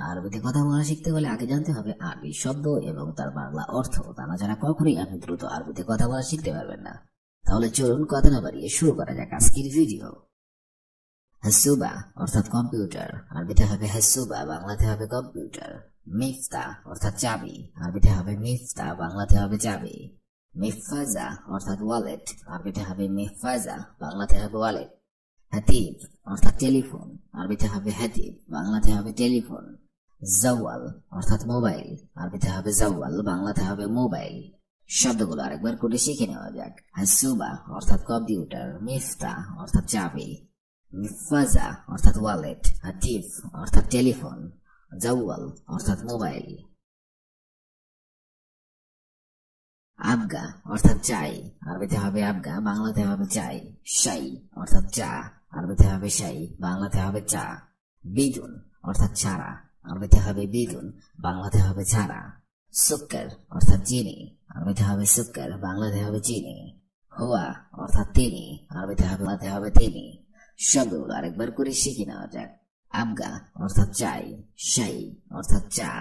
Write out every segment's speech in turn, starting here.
আরবিতে কথা বলা শিখতে হলে আগে জানতে হবে আরবি শব্দ এবং তার বাংলা অর্থ। তা না জানা কখনোই আপনি দ্রুত আরবিতে কথা বলা শিখতে পারবেন না। তাহলে চলুন কথা না বাড়িয়ে শুরু করা যাক আজকের ভিডিও। হাসুবা অর্থাৎ কম্পিউটার, আরবিতে হবে হাসুবা, বাংলাতে হবে কম্পিউটার। মিফতা অর্থাৎ চাবি, আরবিতে হবে মিফতা, বাংলাতে হবে চাবি। মিফাজা অর্থাৎ ওয়ালেট, আরবিতে হবে মিফাজা, বাংলাতে হবে ওয়ালেট। হাতিব অর্থাৎ টেলিফোন, আরবিতে হবে হাতিব, বাংলাতে হবে টেলিফোন। জাওয়াল অর্থাৎ মোবাইল, আরবিতে হবে জাওয়াল, বাংলাতে হবে মোবাইল। শব্দগুলো আরেকবার করে শিখে নেওয়া যাক। হাসুবা অর্থাৎ কম্পিউটার, মিফতা অর্থাৎ চাবি, মিফাজা অর্থাৎ ওয়ালেট, হাতিব অর্থাৎ টেলিফোন, জাওয়াল অর্থাৎ মোবাইল। আবগা অর্থাৎ চাই, আরবিতে হবে আবগা, বাংলাতে হবে চাই। শাই অর্থাৎ চা, আরবিতে হবে শাই, বাংলাতে হবে চা। বিদুন অর্থাৎ ছাড়া, আরবিতে হবে বিদুন, বাংলাতে হবে ছাড়া। সুক্কর অর্থাৎ চিনি, আরবিতে হবে সুক্কর, বাংলাতে হবে চিনি। হুয়া অর্থাৎ তিনি, আরবিতে হবে বাংলাতে হবে তিনি। শব্দগুলো আরেকবার করে শিখে নেওয়া যাক। আবগা অর্থাৎ চাই, শাই অর্থাৎ চা,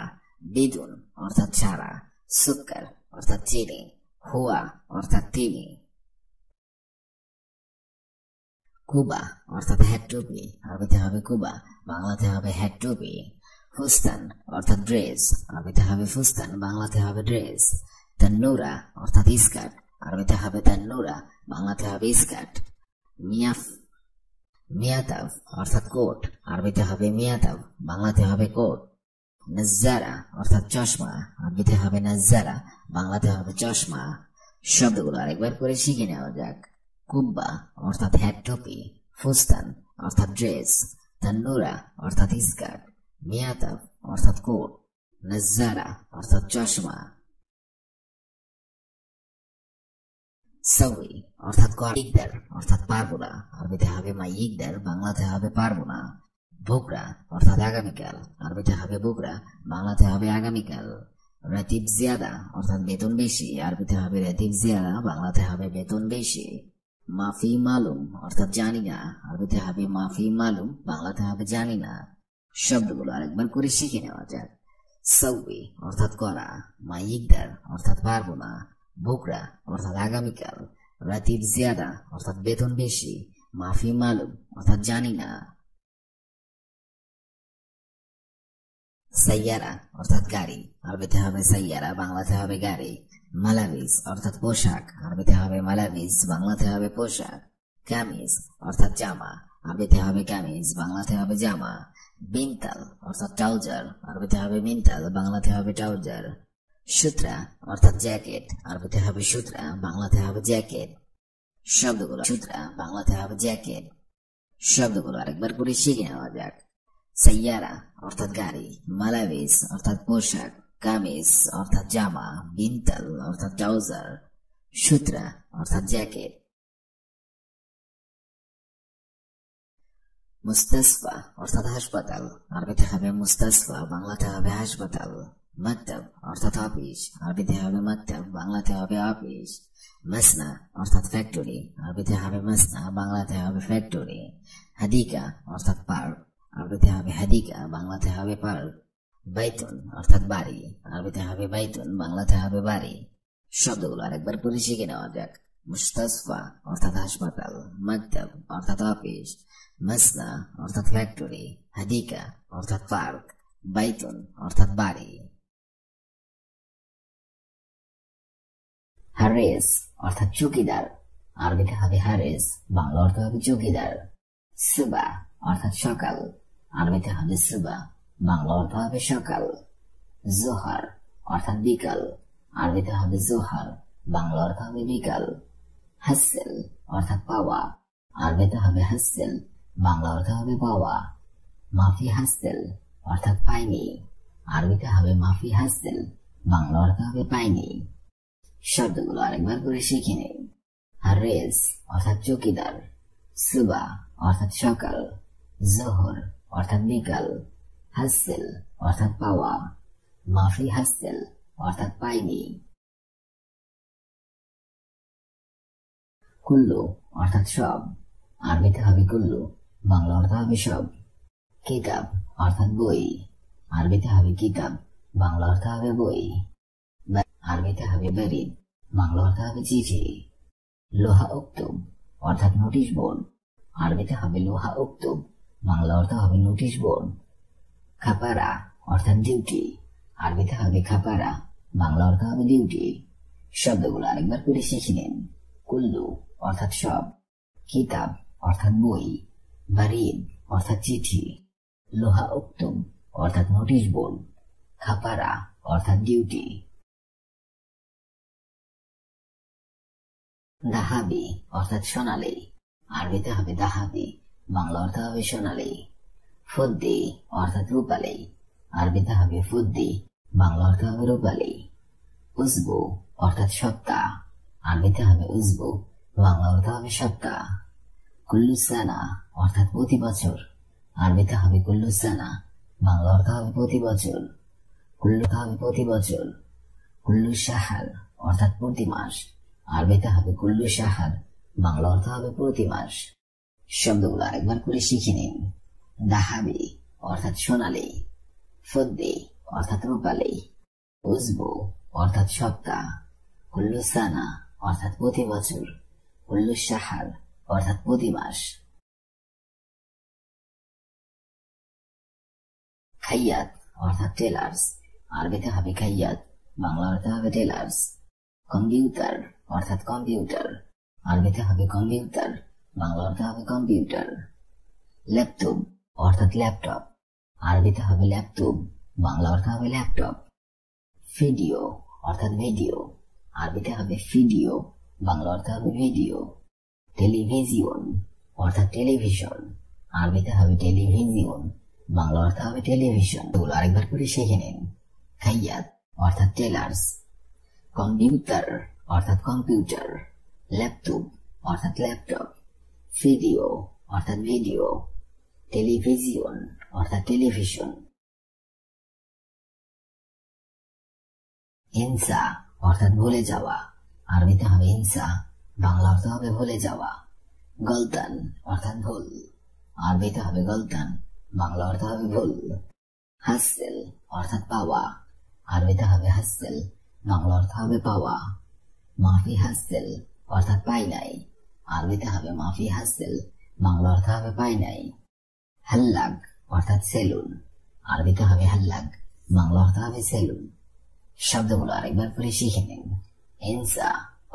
বিদুন অর্থাৎ ছাড়া, সুক্কর অর্থাৎ চিনি, হুয়া অর্থাৎ তিনি। কুবা অর্থাৎ হ্যাট টুপি, আরবিতে হবে কুবা, বাংলাতে হবে হ্যাট টুপি। ফুস্তান অর্থাৎ ড্রেস, আরবিতে হবে ফুস্তান, বাংলাতে হবে ড্রেস। তান্নুরা অর্থাৎ স্কার্ট, আরবিতে হবে তান্নুরা, বাংলাতে হবে স্কার্ট। মিয়াতাব অর্থাৎ কোট, আরবিতে হবে মিয়াতাব, বাংলাতে হবে কোট। নাজ্জারা অর্থাৎ চশমা, আরবিতে হবে নাজ্জারা, বাংলাতে হবে চশমা। শব্দগুলো আরেকবার করে শিখে নেওয়া যাক। কুব্বা অর্থাৎ হ্যাট টুপি, ফুস্তান অর্থাৎ ড্রেস, তান্নুরা অর্থাৎ স্কার্ট, মিয়াতাব অর্থাৎ কোট, নাজ্জারা অর্থাৎ চশমা। সাউই অর্থাৎ ইকদার অর্থাৎ পারবো না, আরবিতে হবে মাই ইকদার, বাংলাতে হবে পারবো না। বুকরা অর্থাৎ আগামীকাল, আরবিতে হবে বুকরা, বাংলাতে হবে আগামীকাল। রাতিব জিয়াদা অর্থাৎ বেতন বেশি, আরবিতে হবে রাতিব জিয়াদা, বাংলাতে হবে বেতন বেশি। মাফি মালুম অর্থাৎ জানি না, আরবিতে হবে মাফি মালুম, বাংলাতে হবে জানি না। শব্দগুলো আরেকবার করে শিখে নেওয়া যাক। সাউই অর্থাৎ করা, মাই ইকদার অর্থাৎ পারবো না, বুকরা অর্থাৎ আগামীকাল, রাতিব জিয়াদা অর্থাৎ বেতন বেশি, মাফি মালুম অর্থাৎ জানি না। সাইয়ারা অর্থাৎ গাড়ি, আরবিতে হবে সাইয়ারা, বাংলাতে হবে গাড়ি। মালাবিজ অর্থাৎ পোশাক, আরবিতে হবে মালাবিজ, বাংলাতে হবে পোশাক। কামিজ অর্থাৎ জামা, আরবিতে হবে কামিজ, বাংলাতে হবে জামা। বিনতাল অর্থাৎ ট্রাউজার, আরবিতে হবে বিনতাল, বাংলাতে হবে ট্রাউজার। সুত্রা অর্থাৎ জ্যাকেট, আরবিতে হবে সুত্রা, বাংলাতে হবে জ্যাকেট। শব্দগুলো সুত্রা, বাংলাতে হবে জ্যাকেট। শব্দগুলো আরেকবার করে শিখে নেওয়া যাক। সাইয়ারা অর্থাৎ গাড়ি, মালাবিজ অর্থাৎ পোশাক, কামিজ অর্থাৎ জামা, বিনতাল অর্থাৎ ট্রাউজার, সুত্রা অর্থাৎ জ্যাকেট। মুস্তাসফা অর্থাৎ হাসপাতাল, আরবিতে হবে মুস্তাসফা, বাংলাতে হবে হাসপাতাল। মাকতাব অর্থাৎ অফিস, আরবিতে হবে মাকতাব, বাংলাতে হবে অফিস। মাসনা অর্থাৎ ফ্যাক্টরি, আরবিতে হবে মাসনা, বাংলাতে হবে ফ্যাক্টরি। হাদিকা অর্থাৎ পার্ক, আরবিতে হবে হাদিকা, বাংলাতে হবে পার্ক। বাইতুন অর্থাৎ বাড়ি, আরবিতে হবে বাইতুন, বাংলাতে হবে বাড়ি। শব্দগুলো আরেকবার করে শিখে নেওয়া যাক। মুস্তাসফা অর্থাৎ হাসপাতাল, মাকতাব অর্থাৎ অফিস, মাসনা অর্থাৎ ফ্যাক্টরি, হাদিকা অর্থাৎ পার্ক, বাইতুন অর্থাৎ বাড়ি। হারেস অর্থাৎ চৌকিদার, আরবিতে হবে হারেস, বাংলা অর্থ হবে চৌকিদার। সুবা অর্থাৎ সকাল, আরবিতে হবে সুবা, বাংলা অর্থ হবে সকাল। জোহার অর্থাৎ বিকাল, আরবিতে হবে জোহার, বাংলা অর্থ হবে বিকাল। হাসেল অর্থাৎ পাওয়া, আরবিতে হবে হাসেল, বাংলা অর্থ হবে পাওয়া। মাফি হাসেল অর্থাৎ পাইনি, আরবিতে হবে মাফি হাসেল, বাংলা অর্থ হবে পাইনি। শব্দগুলো আরেকবার করে শিখে নেই। হারেস অর্থাৎ চৌকিদার, সুবা অর্থাৎ সকাল, জোহর অর্থাৎ বিকাল, হাসেল অর্থাৎ পাওয়া, মাফি হাসেল অর্থাৎ পাইনি। কুল্লু অর্থাৎ সব, আরবিতে হবে কুল্লু, বাংলা অর্থ হবে সব। কিতাব অর্থাৎ বই, আরবিতে হবে কিতাব, বাংলা অর্থ হবে বই। আরবিতে হবে বারিদ, বাংলা অর্থ হবে চিঠি। লোহা উক্তুব অর্থাৎ নোটিশ বোর্ড, আরবিতে হবে লোহা উক্তুব, বাংলা অর্থ হবে নোটিশ বোর্ড। খাপারা অর্থাৎ ডিউটি, আরবিতে হবে খাপারা, বাংলা অর্থ হবে ডিউটি। শব্দগুলো আরেকবার করে শিখে নিন। কুল্লু অর্থাৎ সব, কিতাব অর্থাৎ বই, বারিদ অর্থাৎ চিঠি, লোহা উক্তুব অর্থাৎ নোটিশ বোর্ড, খাপারা অর্থাৎ ডিউটি। দাহাবি অর্থাৎ সোনালী, আরবিতে হবে দাহাবি, বাংলা অর্থ হবে সোনালী। ফুদ্দি অর্থাৎ রূপালী, আরবিতে হবে ফুদ্দি, বাংলা অর্থ হবে রূপালী। উজবু অর্থাৎ সপ্তাহ, আরবিতে হবে উজবু, বাংলা অর্থ হবে সপ্তাহ। কুল্লুসানা অর্থাৎ প্রতি বছর, আরবিতে হবে কুল্লুসানা, বাংলা অর্থ হবে প্রতি বছর। কুল্লু হবে প্রতি বছর। কুল্লু শাহার অর্থাৎ প্রতি মাস, আরবিতে হবে কুল্লু শাহার, বাংলা অর্থ হবে প্রতি মাস। শব্দগুলো আরেকবার করে শিখে নিন। দাহাবি অর্থাৎ সোনালী, ফুদ্দি অর্থাৎ রূপালী, উজবু অর্থাৎ সপ্তাহ, কুল্লু সানা অর্থাৎ প্রতি বছর, কুল্লু শাহার অর্থাৎ প্রতি মাস। খাইয়াত অর্থাৎ টেলার্স, আরবিতে হবে খাইয়াত, বাংলা অর্থ হবে টেলার্স। কম্পিউটার অর্থাৎ কম্পিউটার, আরবিতে হবে কম্পিউটার, বাংলা অর্থ হবে কম্পিউটার। ল্যাপটপ অর্থাৎ ল্যাপটপ, আরবিতে হবে ল্যাপটপ, বাংলা অর্থ হবে ল্যাপটপ। ভিডিও অর্থাৎ ভিডিও, আরবিতে হবে ভিডিও, বাংলা অর্থ হবে ভিডিও। টেলিভিশন অর্থাৎ টেলিভিশন, আরবিতে হবে টেলিভিশন, বাংলা অর্থ হবে টেলিভিশন। এগুলো আরেকবার করে শিখে নিন। খাইয়াত অর্থাৎ টেলার্স, কম্পিউটার অর্থাৎ কম্পিউটার, ল্যাপটপ অর্থাৎ ল্যাপটপ, ভিডিও অর্থাৎ ভিডিও, টেলিভিশন অর্থাৎ টেলিভিশন। হিংসা অর্থাৎ ভুলে যাওয়া, আরবিতে হবে হিংসা, বাংলা অর্থ হবে ভুলে যাওয়া। গলতান অর্থাৎ ভুল, আরবিতে হবে গলতান, বাংলা অর্থ হবে ভুল। হাসেল অর্থাৎ পাওয়া, আরবিতে হবে হাসেল, বাংলা অর্থ হবে পাওয়া। মাফি হাসেল অর্থাৎ পাই নাই, আরবিতে হবে মাফি হাসেল, বাংলা অর্থ হবে পাই নাই। হাল্লাগ অর্থাৎ সেলুন, আরবিতে হবে হাল্লাগ, বাংলা অর্থ হবে সেলুন। শব্দগুলো আরেকবার করে শিখে নিন। হিংসা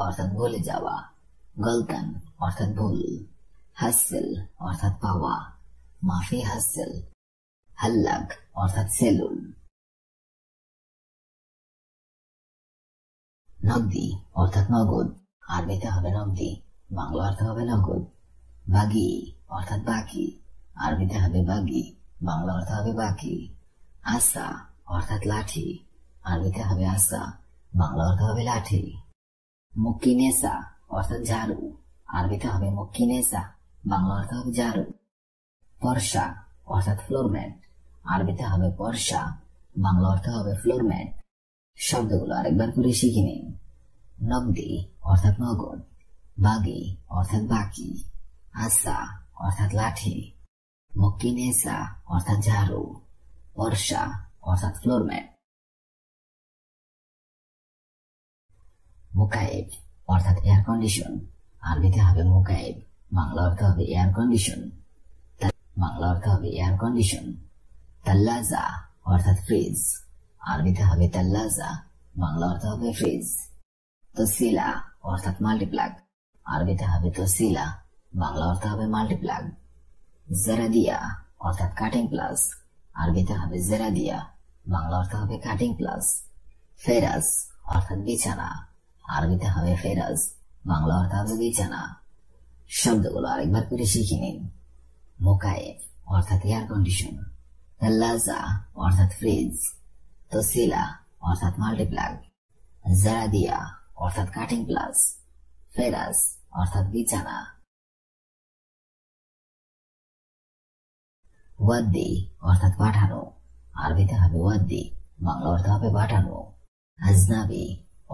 অর্থাৎ ভুলে যাওয়া, গলতান অর্থাৎ ভুল, হাসেল অর্থাৎ পাওয়া, মাফি হাসেল, হাল্লাগ অর্থাৎ সেলুন। নগদি অর্থাৎ নগদ, আরবিতে হবে নগদি, বাংলা অর্থ হবে নগদ। বাগি অর্থাৎ বাকি, আরবিতে হবে বাগি, বাংলা অর্থ হবে বাকি। আসা অর্থাৎ লাঠি, আরবিতে হবে আসা, বাংলা অর্থ হবে লাঠি। মুক্কিনেসা অর্থাৎ ঝাড়ু, আরবিতে হবে মুক্কিনেসা, বাংলা অর্থ হবে ঝাড়ু। পর্ষা অর্থাৎ ফ্লোরম্যাট, আরবিতে হবে পর্ষা, বাংলা অর্থ হবে ফ্লোরম্যাট। শব্দগুলো আরেকবার করে শিখে নিন। নগদি অর্থাৎ নগদ, বাগি অর্থাৎ বাকি, আসা অর্থাৎ লাঠি, মুক্কিনেসা অর্থাৎ ঝাড়ু, পর্ষা অর্থাৎ ফ্লোরম্যাট। মুকায়েব অর্থাৎ এয়ার কন্ডিশন, আরবিতে হবে মুকায়েব, বাংলা অর্থ হবে এয়ার কন্ডিশন, বাংলা অর্থ হবে এয়ার কন্ডিশন। তাল্লাজা অর্থাৎ ফ্রিজ, আরবিতে হবে তাল্লাজা, বাংলা অর্থ হবে ফ্রিজ। তসিলা অর্থাৎ মাল্টিপ্লাগ, আরবিতে হবে তসিলা, বাংলা অর্থ হবে মাল্টিপ্লাগ। জেরাদিয়া অর্থাৎ কাটিং প্লাস, আরবিতে হবে জেরাদিয়া, বাংলা অর্থ হবে কাটিং প্লাস। ফেরাজ অর্থাৎ বিছানা, আরবিতে হবে ফেরাজ, বাংলা অর্থ হবে বিছানা। শব্দগুলো আরেকবার করে শিখে নিন। মুকায়েব অর্থাৎ এয়ার কন্ডিশন, তাল্লাজা অর্থাৎ ফ্রিজ, তসিলা অর্থাৎ মাল্টিপ্লাগ, জেরাদিয়া অর্থাৎ কাটিং প্লাস, ফেরাজ অর্থাৎ বিছানা। ওয়াদ্দি অর্থাৎ পাঠানো, আরবিতে হবে ওয়াদ্দি, বাংলা অর্থ হবে পাঠানো। আজনাবি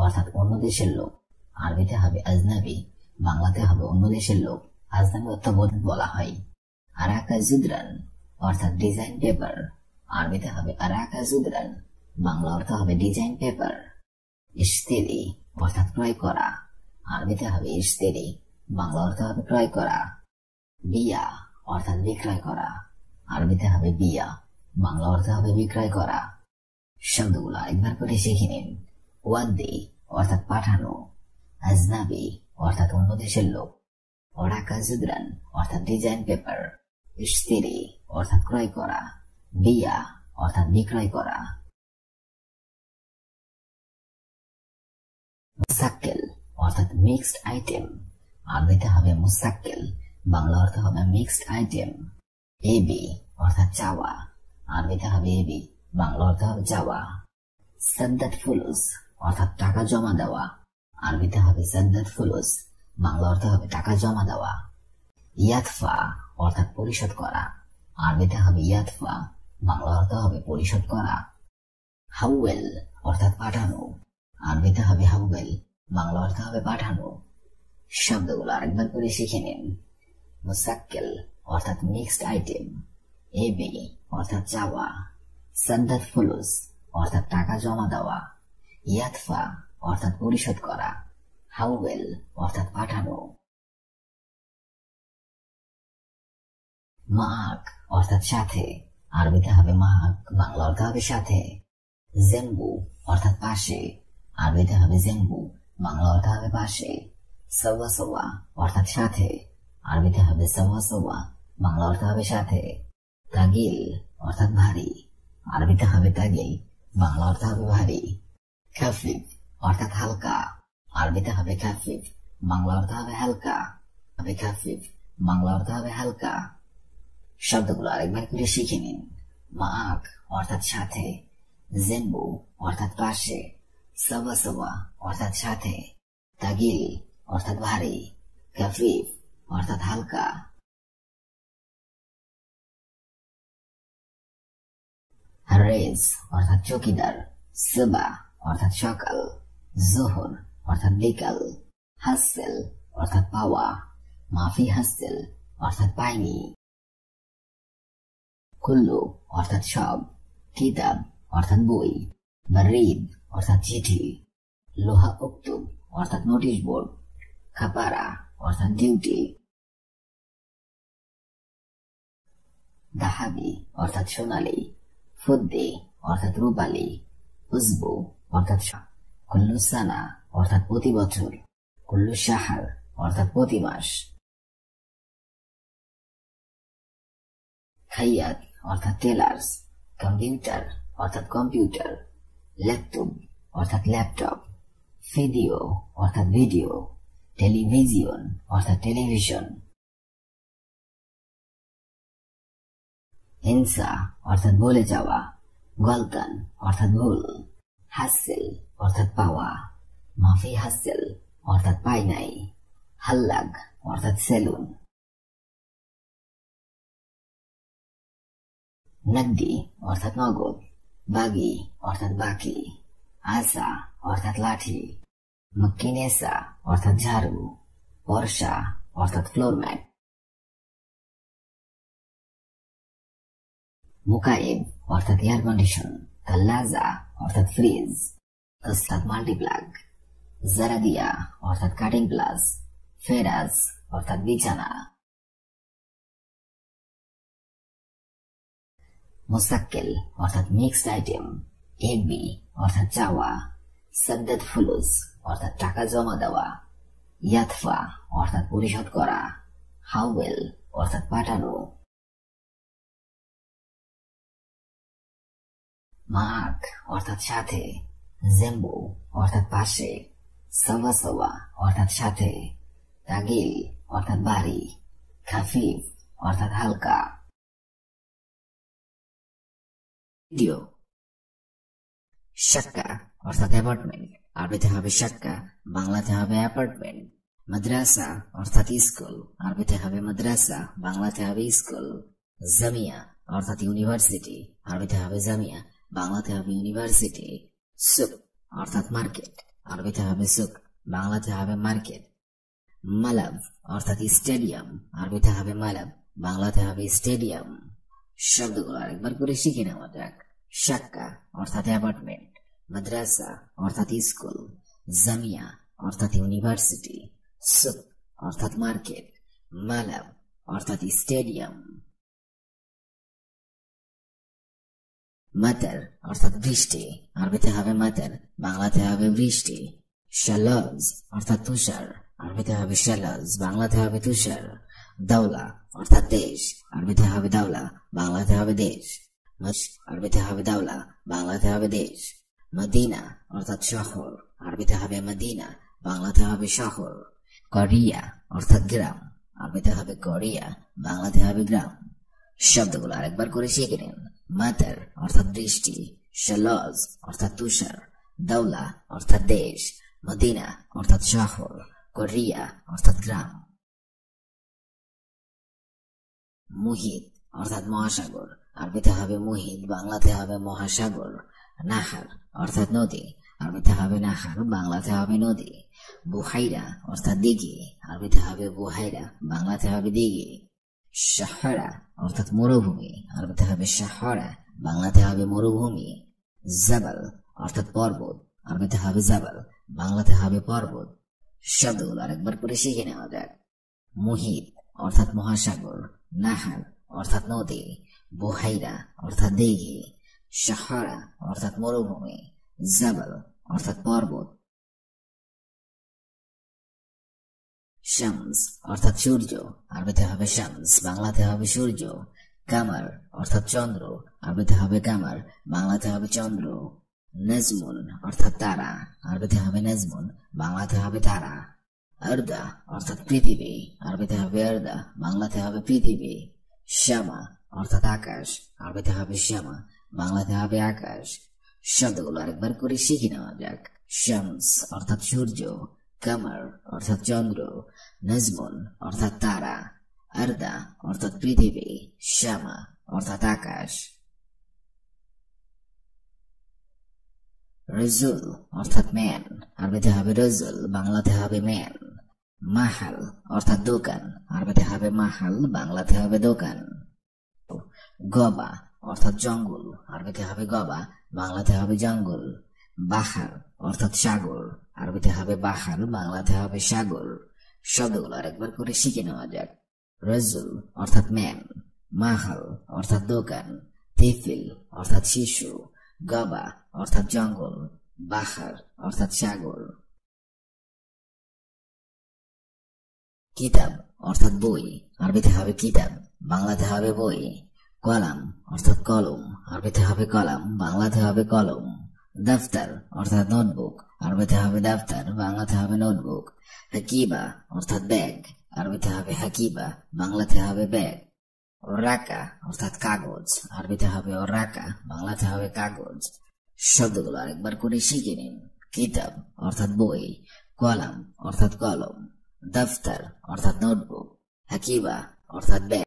অর্থাৎ অন্য দেশের লোক, আরবিতে হবে আজনাবি, বাংলাতে হবে অন্য দেশের লোক। আজনাবি অর্থ বলা হয়। আরাকা জুদরান অর্থাৎ ডিজাইন পেপার, আরবিতে হবে আরাকা জুদরান, বাংলা অর্থ হবে ডিজাইন পেপার। ইশতেরি অর্থাৎ ক্রয় করা, আরবিতে হবে ইশতেরি, বাংলা অর্থ হবে ক্রয় করা। বিয়া অর্থাৎ বিক্রয় করা, আরবিতে হবে বিয়া, বাংলা অর্থ হবে বিক্রয় করা। শব্দগুলো একবার করে শিখে নিন। ওয়াদ্দি অর্থাৎ পাঠানো, আজনাবি অর্থাৎ অন্য দেশের লোক, ওরাকা জুদরান অর্থাৎ ডিজাইন পেপার, ইশতেরি অর্থাৎ ক্রয় করা, বিয়া অর্থাৎ বিক্রয় করা। মুসাক্কেল অর্থাৎ মিক্সড আইটেম, আরবিতে হবে মুসাক্কেল, বাংলা অর্থ হবে মিক্সড আইটেম। এবি অর্থাৎ চাওয়া, আরবিতে হবে এবি, বাংলা অর্থ হবে চাওয়া। সাদ্দাত ফুলুস অর্থাৎ টাকা জমা দেওয়া, আরবিতে হবে সাদ্দাত ফুলুস, বাংলা অর্থ হবে টাকা জমা দেওয়া। ইয়াতফা অর্থাৎ পরিশোধ করা, আরবিতে হবে ইয়াতফা, বাংলা অর্থ হবে পরিশোধ করা। হাউয়েল অর্থাৎ পাঠানো, আরবিতে হবে হাউয়েল, বাংলা অর্থ হবে পাঠানো। শব্দগুলো আরেকবার করে শিখে নিন। মুসাক্কেল অর্থাৎ মিক্সড আইটেম, এবি অর্থাৎ চাওয়া, সাদ্দাত ফুলুস অর্থাৎ টাকা জমা দেওয়া, ইয়াতফা অর্থাৎ পরিশোধ করা, হাউয়েল অর্থাৎ পাঠানো। মাক অর্থাৎ সাথে, আরবিতে হবে মাক, বাংলা অর্থ হবে সাথে। জেম্বু অর্থাৎ পাশে, আরবিতে হবে জেম্বু, বাংলা অর্থ হবে পাশে। সওয়া সওয়া অর্থাৎ সাথে, আরবিতে হবে সওয়া সওয়া, বাংলা অর্থ হবে সাথে। তাগিল অর্থাৎ ভারী, আরবিতে হবে তাগিল, বাংলা অর্থ হবে ভারী। খাফিফ অর্থাৎ হালকা, আরবিতে হবে খাফিফ, বাংলা অর্থ হবে হালকা। হবে খাফিফ, বাংলা অর্থ হবে হালকা। শব্দগুলো আরেকবার করে শিখে নিন। মাক অর্থাৎ সাথে, জেম্বু অর্থাৎ পাশে, সওয়া সওয়া অর্থাৎ সাথে, তাগিল অর্থাৎ ভারী, খাফিফ অর্থাৎ হালকা। রেজ অর্থাৎ চৌকিদার, সুবা অর্থাৎ সকাল, জোহর অর্থাৎ বিকাল, হাসেল অর্থাৎ পাওয়া, মাফি হাসেল অর্থাৎ পাইনি। কুল্লু অর্থাৎ সব, কিতাব অর্থাৎ বই, বারিদ অর্থাৎ চিঠি, লোহা উক্তুব অর্থাৎ নোটিশ বোর্ড, খাপারা অর্থাৎ ডিউটি। দাহাবি অর্থাৎ সোনালী, ফুদ্দি অর্থাৎ রূপালী, উজবু অর্থাৎ কুল্লু সানা অর্থাৎ প্রতি বছর, কুল্লু শাহর অর্থাৎ প্রতি মাস। খাইয়াত অর্থাৎ টেলার্স, কম্পিউটার অর্থাৎ কম্পিউটার, ল্যাপটপ অর্থাৎ ল্যাপটপ, ভিডিও অর্থাৎ ভিডিও, টেলিভিশন অর্থাৎ টেলিভিশন। হিংসা অর্থাৎ বলে যাওয়া, গলতান অর্থাৎ ভুল, হাসেল অর্থাৎ পাওয়া, মাফি হাসেল অর্থাৎ পাই নাই, হাল্লাগ অর্থাৎ সেলুন। নগদি অর্থাৎ নগদ, বাগি অর্থাৎ বাকি, আসা অর্থাৎ লাঠি, মক্কিনেসা অর্থাৎ ঝাড়ু, বর্ষা অর্থাৎ ফ্লোর ম্যাট। মুকাইব অর্থাৎ এয়ার কন্ডিশন, তাল্লাজা অর্থাৎ ফ্রিজ, তসলাত মাল্টিপ্লাগ, জারাদিয়া অর্থাৎ কাটিং প্লাস, ফেরাজ অর্থাৎ বিছানা। মুসাক্কেল অর্থাৎ মিক্সড আইটেম, এবি অর্থাৎ চাওয়া, সাদ্দাত ফুলুস অর্থাৎ টাকা জমা দেওয়া, ইয়াতফা অর্থাৎ পরিশোধ করা, হাউয়েল অর্থাৎ পাঠানো। মাক অর্থাৎ সাথে, জেম্বু অর্থাৎ পাশে, সওয়া সওয়া অর্থাৎ সাথে, তাগিল অর্থাৎ ভারী, খাফিফ অর্থাৎ হালকা। ভিডিও। শাক্কা অর্থাৎ অ্যাপার্টমেন্ট, আরবিতে হবে শাক্কা, বাংলাতে হবে অ্যাপার্টমেন্ট। মাদ্রাসা অর্থাৎ স্কুল, আরবিতে হবে মাদ্রাসা, বাংলাতে হবে স্কুল। জামিয়া অর্থাৎ ইউনিভার্সিটি, আরবিতে হবে জামিয়া, বাংলাতে হবে ইউনিভার্সিটি। সুক অর্থাৎ মার্কেট, আরবিতে হবে সুক, বাংলাতে হবে মার্কেট। মালাব অর্থাৎ স্টেডিয়াম, আরবিতে হবে মালাব, বাংলাতে হবে স্টেডিয়াম। শব্দগুলো আরেকবার করে শিখে নেওয়া যাক। শাক্কা অর্থাৎ অ্যাপার্টমেন্ট, মাদ্রাসা অর্থাৎ স্কুল, জামিয়া অর্থাৎ ইউনিভার্সিটি, সুক অর্থাৎ মার্কেট, মালাব অর্থাৎ স্টেডিয়াম, মাতার অর্থাৎ বৃষ্টি, আরবিতে হবে মাতার, বাংলাতে হবে বৃষ্টি, শালাজ অর্থাৎ তুষার, আরবিতে হবে শালাজ, বাংলাতে হবে তুষার, দাওলা অর্থাৎ দেশ, আরবিতে হবে দাওলা, বাংলাতে হবে দেশ, আরবিতে হবে দাওলা, বাংলাতে হবে দেশ, মদিনা অর্থাৎ শহর, আরবিতে হবে মদিনা, বাংলাতে হবে শহর, করিয়া অর্থাৎ গ্রাম, আরবিতে হবে করিয়া, বাংলাতে হবে গ্রাম। শব্দগুলো আরেকবার করে শিখে নিন। মাতার অর্থাৎ বৃষ্টি, শালাজ অর্থাৎ তুষার, দাওলা অর্থাৎ দেশ, মদিনা অর্থাৎ শহর, করিয়া অর্থাৎ গ্রাম। মুহিত অর্থাৎ মহাসাগর, আরবিতে হবে মুহিত, বাংলাতে হবে মহাসাগর, নাহার অর্থাৎ নদী, আরবিতে হবে নাহার, বাংলাতে হবে নদী, বুহাইরা অর্থাৎ দিঘি, আরবিতে হবে বুহাইরা, বাংলাতে হবে দিঘি, সাহারা অর্থাৎ মরুভূমি, আরবিতে হবে সাহারা, বাংলাতে হবে মরুভূমি, জাবাল অর্থাৎ পর্বত, আরবিতে হবে জাবাল, বাংলাতে হবে পর্বত। শব্দগুলো আরেকবার করে শিখে নেওয়া যাক। মুহিত অর্থাৎ মহাসাগর, নাহার অর্থাৎ নদী, বুহাইরা অর্থাৎ দিঘি, সাহারা অর্থাৎ মরুভূমি, জাবাল অর্থাৎ পর্বত। শামস অর্থাৎ সূর্য, আরবিতে হবে শামস, বাংলাতে হবে সূর্য, কামার অর্থাৎ চন্দ্র, আরবিতে হবে কামার, বাংলাতে হবে চন্দ্র, নজমুন অর্থাৎ তারা, আরবিতে হবে নজমুন, বাংলাতে হবে তারা, আরদা অর্থাৎ পৃথিবী, আরবিতে হবে আরদা, বাংলাতে হবে পৃথিবী, শ্যামা অর্থাৎ আকাশ, আরবিতে হবে শ্যামা, বাংলাতে হবে আকাশ। শব্দগুলো আরেকবার করে শিখে নেওয়া যাক। শামস অর্থাৎ সূর্য, কামার অর্থাৎ চন্দ্র, নজমুন অর্থাৎ তারা, আরদা অর্থাৎ পৃথিবী, শ্যামা অর্থাৎ আকাশ। রজুল অর্থাৎ ম্যান, আরবিতে হবে রজুল, বাংলাতে হবে ম্যান, মাহাল অর্থাৎ দোকান, আরবিতে হবে মাহাল, বাংলাতে হবে দোকান, গবা অর্থাৎ জঙ্গল, আরবিতে হবে গবা, বাংলাতে হবে জঙ্গল, বাহার অর্থাৎ সাগর, আরবিতে হবে বাহার, বাংলাতে হবে সাগর। শব্দগুলো আরেকবার করে শিখে নেওয়া যাক। রজুল অর্থাৎ ম্যান, মাহাল অর্থাৎ দোকান, তিফিল অর্থাৎ শিশু, গবা অর্থাৎ জঙ্গল, বাহার অর্থাৎ সাগর। কিতাব অর্থাৎ বই, আরবিতে হবে কিতাব, বাংলাতে হবে বই, কলাম অর্থাৎ কলম, আরবিতে হবে কলাম, বাংলাতে হবে কলম, দফতর অর্থাৎ নোটবুক, আরবিতে হবে দফতর, বাংলাতে হবে নোটবুক, হাকিবা অর্থাৎ ব্যাগ, আরবিতে হবে হাকিবা, বাংলাতে হবে ব্যাগ, ওরাকা অর্থাৎ কাগজ, আরবিতে হবে ওরাকা, বাংলাতে হবে কাগজ। শব্দগুলো আরেকবার করে শিখে নিন। কিতাব অর্থাৎ বই, কলাম অর্থাৎ কলম, দফতর অর্থাৎ নোটবুক, হাকিবা অর্থাৎ ব্যাগ।